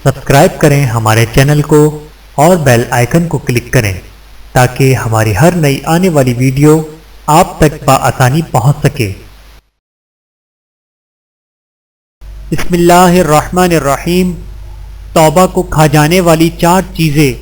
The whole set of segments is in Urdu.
سبسکرائب کریں ہمارے چینل کو اور بیل آئیکن کو کلک کریں تاکہ ہماری ہر نئی آنے والی ویڈیو آپ تک بآسانی پہنچ سکے۔ بسم اللہ الرحمن الرحیم۔ توبہ کو کھا جانے والی 4 چیزیں۔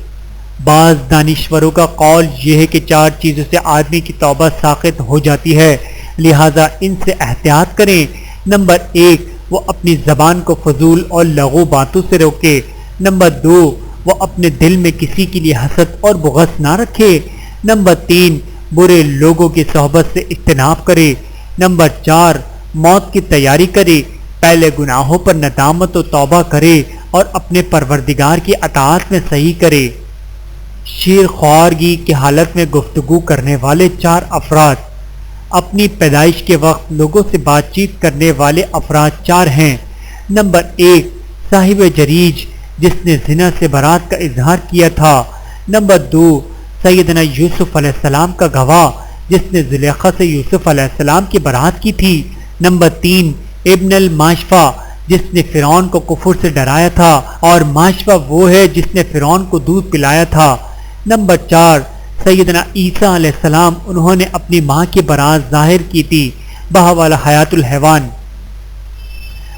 بعض دانشوروں کا قول یہ ہے کہ 4 چیزوں سے آدمی کی توبہ ساقط ہو جاتی ہے، لہذا ان سے احتیاط کریں۔ نمبر 1، وہ اپنی زبان کو فضول اور لغو باتوں سے روکے۔ نمبر 2، وہ اپنے دل میں کسی کے لیے حسد اور بغض نہ رکھے۔ نمبر 3، برے لوگوں کی صحبت سے اجتناب کرے۔ نمبر 4، موت کی تیاری کرے، پہلے گناہوں پر ندامت و توبہ کرے اور اپنے پروردگار کی اطاعت میں صحیح کرے۔ شیر خوارگی کی حالت میں گفتگو کرنے والے 4 افراد۔ اپنی پیدائش کے وقت لوگوں سے بات چیت کرنے والے افراد 4 ہیں۔ نمبر 1، صاحب جریج جس نے زنا سے برات کا اظہار کیا تھا۔ نمبر 2، سیدنا یوسف علیہ السلام کا گواہ جس نے زلیخا سے یوسف علیہ السلام کی برات کی تھی۔ نمبر 3، ابن الماشفہ جس نے فرعون کو کفر سے ڈرایا تھا، اور ماشفہ وہ ہے جس نے فرعون کو دودھ پلایا تھا۔ نمبر 4، سیدنا عیسیٰ علیہ السلام، انہوں نے اپنی ماں کی برات ظاہر کی تھی۔ بہوالا حیات الحیوان۔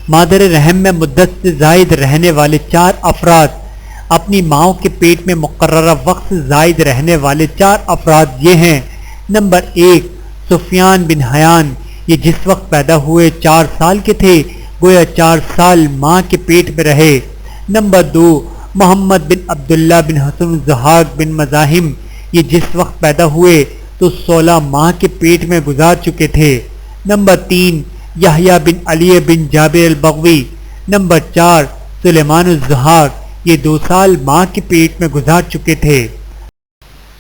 مادر رحم میں مدت سے زائد رہنے والے 4 افراد۔ اپنی ماؤں کے پیٹ میں مقررہ وقت سے زائد رہنے والے 4 افراد یہ ہیں۔ نمبر 1، سفیان بن حیان، یہ جس وقت پیدا ہوئے 4 سال کے تھے، گویا 4 سال ماں کے پیٹ میں رہے۔ نمبر 2، محمد بن عبداللہ بن حسن الزہاق بن مزاحم، یہ جس وقت پیدا ہوئے تو 16 ماہ کے پیٹ میں گزار چکے تھے۔ نمبر 3، یحییٰ بن علی بن جابر البغوی۔ نمبر 4، سلیمان الزہاق، یہ 2 سال ماں کے پیٹ میں گزار چکے تھے۔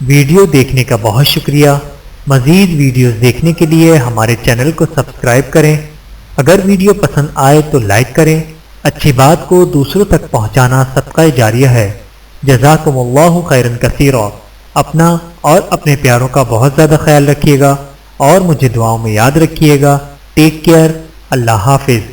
ویڈیو دیکھنے کا بہت شکریہ۔ مزید ویڈیوز دیکھنے کے لیے ہمارے چینل کو سبسکرائب کریں۔ اگر ویڈیو پسند آئے تو لائک کریں۔ اچھی بات کو دوسروں تک پہنچانا صدقہ جاریہ ہے۔ جزاکم اللہ خیرا کثیرا۔ اپنا اور اپنے پیاروں کا بہت زیادہ خیال رکھیے گا اور مجھے دعاؤں میں یاد رکھیے گا۔ Take care. اللہ حافظ۔